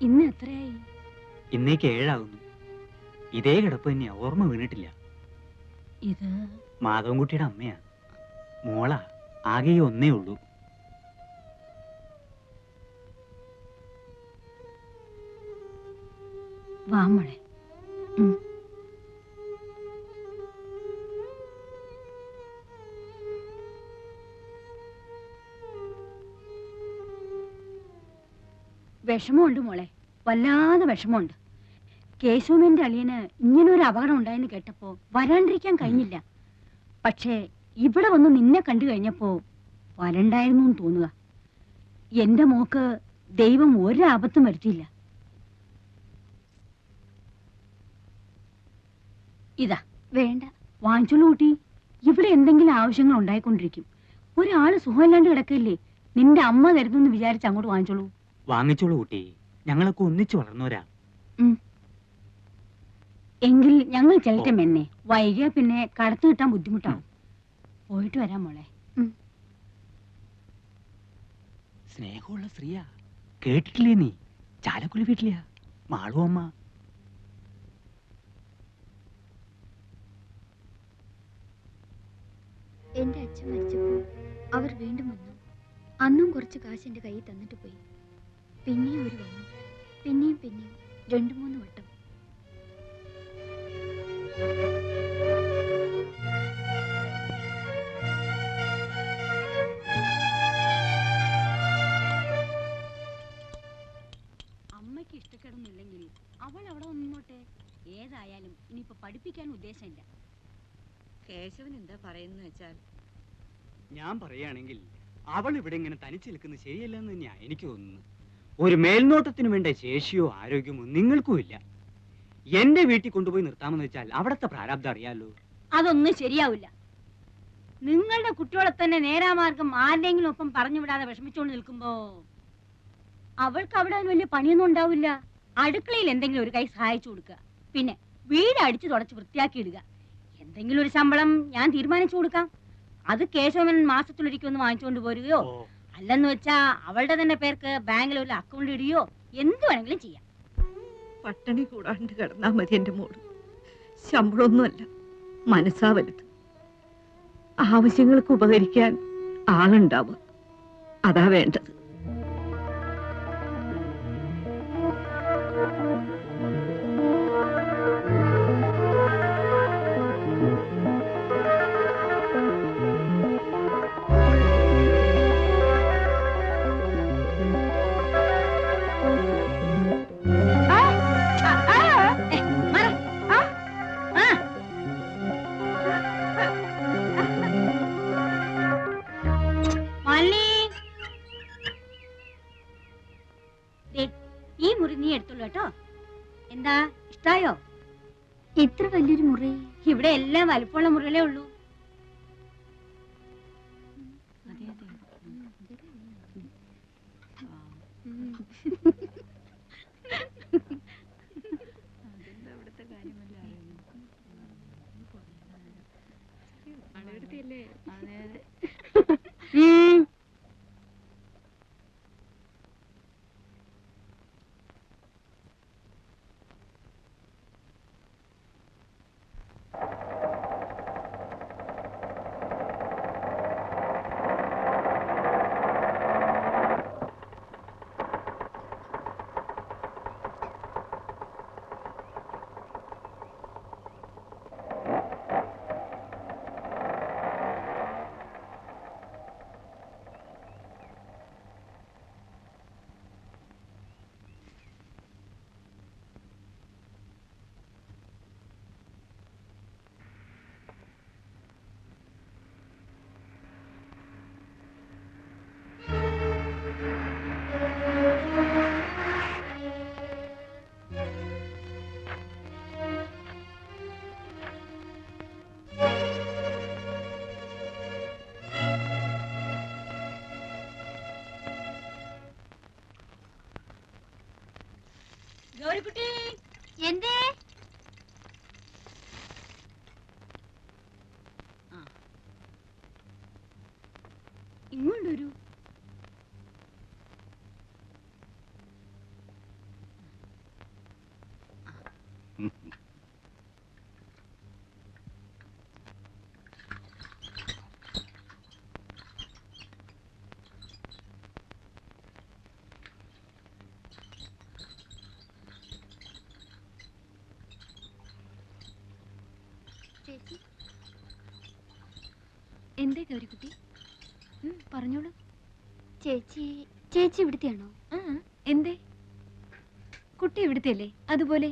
ഇന്ന് എത്രയായി? ഇന്നേക്ക് 7 ആകുന്നു. ഇതേ കിടപ്പ് തന്നെയാ, ഓർമ്മ വീണിട്ടില്ല. ഇത് മാധവൻകുട്ടിയുടെ അമ്മയാ. മോളാ, ആകെ ഒന്നേ ഉള്ളൂ. വാ മോളെ. വിഷമമുണ്ട് മോളെ, വല്ലാതെ വിഷമമുണ്ട്. കേശവന്റെ അളിയന് ഇങ്ങനൊരു അപകടം ഉണ്ടായെന്ന് കേട്ടപ്പോ വരാണ്ടിരിക്കാൻ കഴിഞ്ഞില്ല. പക്ഷേ ഇവിടെ വന്ന് നിന്നെ കണ്ടു കഴിഞ്ഞപ്പോ വരണ്ടായിരുന്നു തോന്നുക. എന്റെ മോക്ക് ദൈവം ഒരാപത്തും വരുത്തിയില്ല. ഇതാ വേണ്ട, വാങ്ങിച്ചോളൂ കൂട്ടി. ഇവിടെ എന്തെങ്കിലും ആവശ്യങ്ങൾ ഉണ്ടായിക്കൊണ്ടിരിക്കും. ഒരാള് സുഖമില്ലാണ്ട് കിടക്കില്ലേ, നിന്റെ അമ്മ തരുന്നെന്ന് വിചാരിച്ച് അങ്ങോട്ട് വാങ്ങിച്ചോളൂ. വാങ്ങിച്ചോളൂ കുട്ടി, ഞങ്ങളൊക്കെ ഒന്നിച്ചു വളർന്നവരാ. എങ്കിൽ ഞങ്ങൾ ചെല്ലട്ടെ മെന്നെ, വൈകിയ പിന്നെ കടത്തു കിട്ടാൻ ബുദ്ധിമുട്ടാവും. പോയിട്ട് വരാം മോളെ. സ്നേഹമുള്ള സ്ത്രീയാ, കേട്ടിട്ടില്ലേ നീ? ചാലക്കുടി വീട്ടിലെയാ മാളു അമ്മ. എന്റെ അച്ഛൻ മരിച്ചപ്പോൾ അവർ വീണ്ടും വന്നു. അന്നും കുറച്ച് കാശ് എന്റെ കയ്യിൽ തന്നിട്ട് പോയി. പിന്നെയും അവർ വന്നു, പിന്നെയും 2-3 വട്ടം. അമ്മയ്ക്ക് ഇഷ്ടക്കേടൊന്നുമില്ലെങ്കിൽ അവൾ അവിടെ നിന്നോട്ടെ. ഏതായാലും ഇനിയിപ്പോ പഠിപ്പിക്കാൻ ഉദ്ദേശമില്ല. കേശവൻ എന്താ പറയുന്ന വെച്ചാൽ, ഞാൻ പറയുകയാണെങ്കിൽ അവൾ ഇവിടെ ഇങ്ങനെ തനിച്ചു നിൽക്കുന്നത് ശരിയല്ലെന്ന് തന്നെയാ എനിക്ക് തോന്നുന്നു. ഒരു മേൽനോട്ടത്തിന് വേണ്ട ശേഷിയോ ആരോഗ്യമോ നിങ്ങൾക്കും ഇല്ല. എന്റെ വീട്ടിൽ കൊണ്ടുപോയി നിർത്താമെന്ന് വെച്ചാൽ അവിടത്തെ പ്രാരാബ്ദം അറിയാലോ. അതൊന്നും ശരിയാവില്ല. നിങ്ങളുടെ കുട്ടികളെ തന്നെ നേരാമാർഗം ആരുടെങ്കിലും ഒപ്പം പറഞ്ഞു വിടാതെ വിഷമിച്ചുകൊണ്ട് നിൽക്കുമ്പോ അവൾക്ക് അവിടെ വലിയ പണിയൊന്നും ഉണ്ടാവില്ല. അടുക്കളയിൽ എന്തെങ്കിലും ഒരു കൈ സഹായിച്ചു കൊടുക്കുക, പിന്നെ വീട് അടിച്ചു തുടച്ച് വൃത്തിയാക്കി ഇടുക. എന്തെങ്കിലും ഒരു ശമ്പളം ഞാൻ തീരുമാനിച്ചു കൊടുക്കാം. അത് കേശവൻ മാസത്തിലൊരിക്കൊന്ന് വാങ്ങിച്ചുകൊണ്ട് പോരുകയോ, അല്ലെന്ന് വെച്ചാ അവളുടെ തന്നെ പേർക്ക് ബാങ്കിൽ ഒരു അക്കൗണ്ട് ഇടുകയോ എന്ത് വേണമെങ്കിലും ചെയ്യാം. പട്ടിണി കൂടാണ്ട് കിടന്നാ മതി എന്റെ മോള്. ശമ്പളമൊന്നുമല്ല, മനസ്സാ വലുത്. ആവശ്യങ്ങൾക്ക് ഉപകരിക്കാൻ ആളുണ്ടാവുക, അതാ വേണ്ടത്. ഈ മുറി നീ എടുത്തോളൂ കേട്ടോ. എന്താ, ഇഷ്ടായോ? ഇത്ര വലിയൊരു മുറി ഇവിടെ എല്ലാം വലുപ്പമുള്ള മുറികളേ ഉള്ളൂ. ഗൗരിക്കുട്ടി, എന്തേ? ഇങ്ങോട്ടൊരു ചേച്ചി എന്തേ ഗൗരിക്കുട്ടി? പറഞ്ഞോളൂ. ചേച്ചി ചേച്ചി ഇവിടുത്തെയാണോ? എന്തേ? കുട്ടി ഇവിടുത്തെ അല്ലേ? അതുപോലെ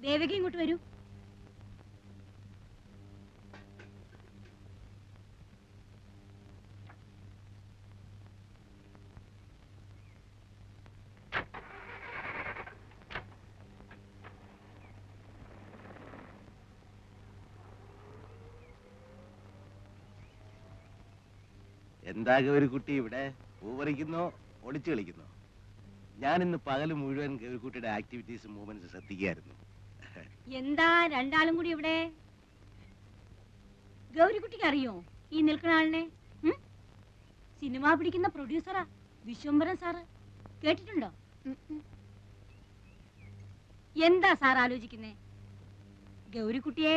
ദേവകി ഇങ്ങോട്ട് വരൂ. എന്താ ഗൗരിക്കുട്ടി ഇവിടെ പൂവറിക്കുന്നോ ഒളിച്ചു കളിക്കുന്നോ? ഞാൻ ഇന്ന് പകല് മുഴുവൻ ഗൗരിക്കുട്ടിയുടെ ആക്ടിവിറ്റീസ് മൂവ്മെന്റ്സ് ശ്രദ്ധിക്കുകയായിരുന്നു. എന്താ രണ്ടാളും കൂടി ഇവിടെ? ഗൗരിക്കുട്ടിക്ക് അറിയോ ഈ നിൽക്കുന്ന ആളിനെ? സിനിമ പിടിക്കുന്ന പ്രൊഡ്യൂസറാ, വിശ്വംഭരൻ സാറ്. കേട്ടിട്ടുണ്ടോ? എന്താ സാർ ആലോചിക്കുന്നേ? ഗൗരിക്കുട്ടിയെ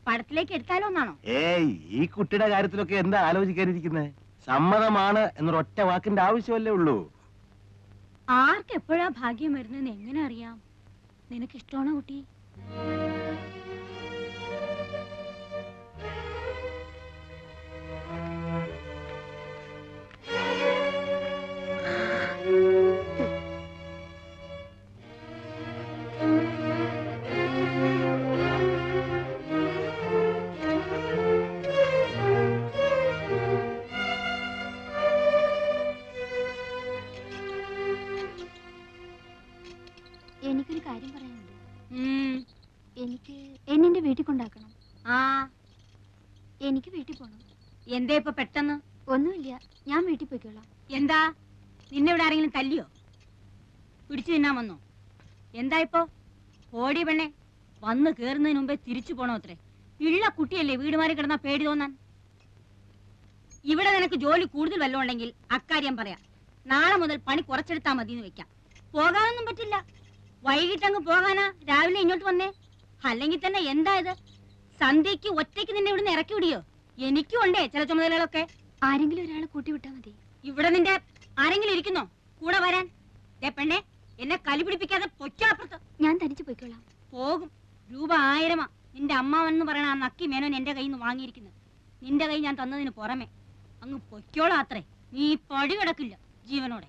പടത്തിലേക്ക് എടുത്താലോ എന്നാണോ? ഏയ്, ഈ കുട്ടിയുടെ കാര്യത്തിലൊക്കെ എന്താ ആലോചിക്കാനിരിക്കുന്നത്? സമ്മതമാണ് എന്നൊരൊറ്റ വാക്കിന്റെ ആവശ്യമല്ലേ ഉള്ളൂ. ആർക്ക് എപ്പോഴാ ഭാഗ്യം വരുന്നെന്ന് എങ്ങനെ അറിയാം? നിനക്ക് ഇഷ്ടമാണോ കുട്ടി? എനിക്കൊരു കാര്യം പറയാനുണ്ട്. എനിക്ക് എന്നെ വീട്ടിൽ കൊണ്ടാക്കണം. ആ, എനിക്ക് വീട്ടിൽ പോണം. എന്താ ഇപ്പൊ പെട്ടെന്ന്? ഒന്നുമില്ല, ഞാൻ വീട്ടിൽ പോയിക്കോളാം. എന്താ, നിന്നെ ഇവിടെ ആരെങ്കിലും തല്ലിയോ? പിടിച്ചു തിന്നാൻ വന്നോ? എന്താ ഇപ്പൊ? ഓടി പെണ്ണെ, വന്ന് കേറുന്നതിന് മുമ്പേ തിരിച്ചു പോണോ അത്രേ? ഉള്ള കുട്ടിയല്ലേ വീട് മാറി കിടന്നാ പേടി തോന്നാൻ. ഇവിടെ നിനക്ക് ജോലി കൂടുതൽ വല്ലതും ഉണ്ടെങ്കിൽ അക്കാര്യം പറയാം. നാളെ മുതൽ പണി കുറച്ചെടുത്താ മതി എന്ന് വെക്കാം. പോകാനൊന്നും പറ്റില്ല. വൈകിട്ടങ്ങ് പോകാനാ രാവിലെ ഇങ്ങോട്ട് വന്നേ? അല്ലെങ്കിൽ തന്നെ എന്താ ഇത്? സന്ധ്യക്ക് ഒറ്റയ്ക്ക് നിന്നെ ഇവിടുന്ന് ഇറക്കി വിടിയോ? എനിക്കും ഉണ്ടേ ചില ചുമതലകളൊക്കെ. ആരെങ്കിലും ഒരാളെ കൂട്ടി വിട്ടാ മതി. ഇവിടെ നിന്റെ ആരെങ്കിലും ഇരിക്കുന്നോ കൂടെ വരാൻ? പെണ്ണെ, എന്നെ കലി പിടിപ്പിക്കാതെ പൊച്ചാപ്പുറത്ത്. ഞാൻ തനിച്ച് പോയിക്കോളാം. പോകും. രൂപ 1000 നിന്റെ അമ്മാവെന്ന് പറയണ ആ നക്കി മേനോൻ എന്റെ കയ്യിൽ നിന്ന് വാങ്ങിയിരിക്കുന്നത്. നിന്റെ കൈ ഞാൻ തന്നതിന് പുറമെ അങ്ങ് പൊയ്ക്കോളാം അത്രേ. നീ പടി കിടക്കില്ല ജീവനോടെ.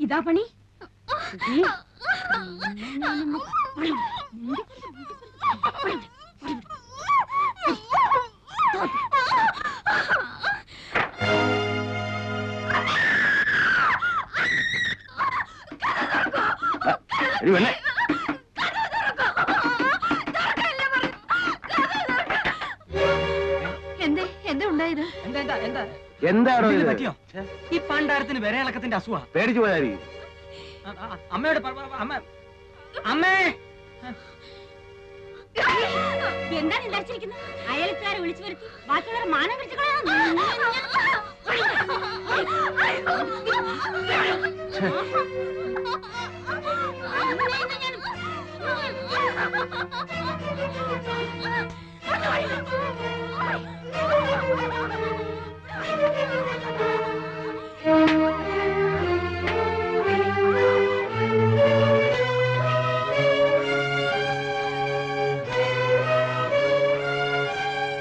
ഇതാ പണി. എന്താണോ ഇത്? പറ്റിയോ? ഈ പണ്ടാരത്തിന് വിരയിളക്കത്തിന്റെ അസുഖ. പേടിച്ചു പോയായിരിക്കും. അമ്മയോട് അമ്മ, അമ്മേ, എന്താണ് ഉണ്ടായിരിക്കുന്നത്? അയൽക്കാരെ വിളിച്ചു വരുത്തി ബാക്കിയുള്ളവരെ മാനം പിടിച്ചു കളയാൻ.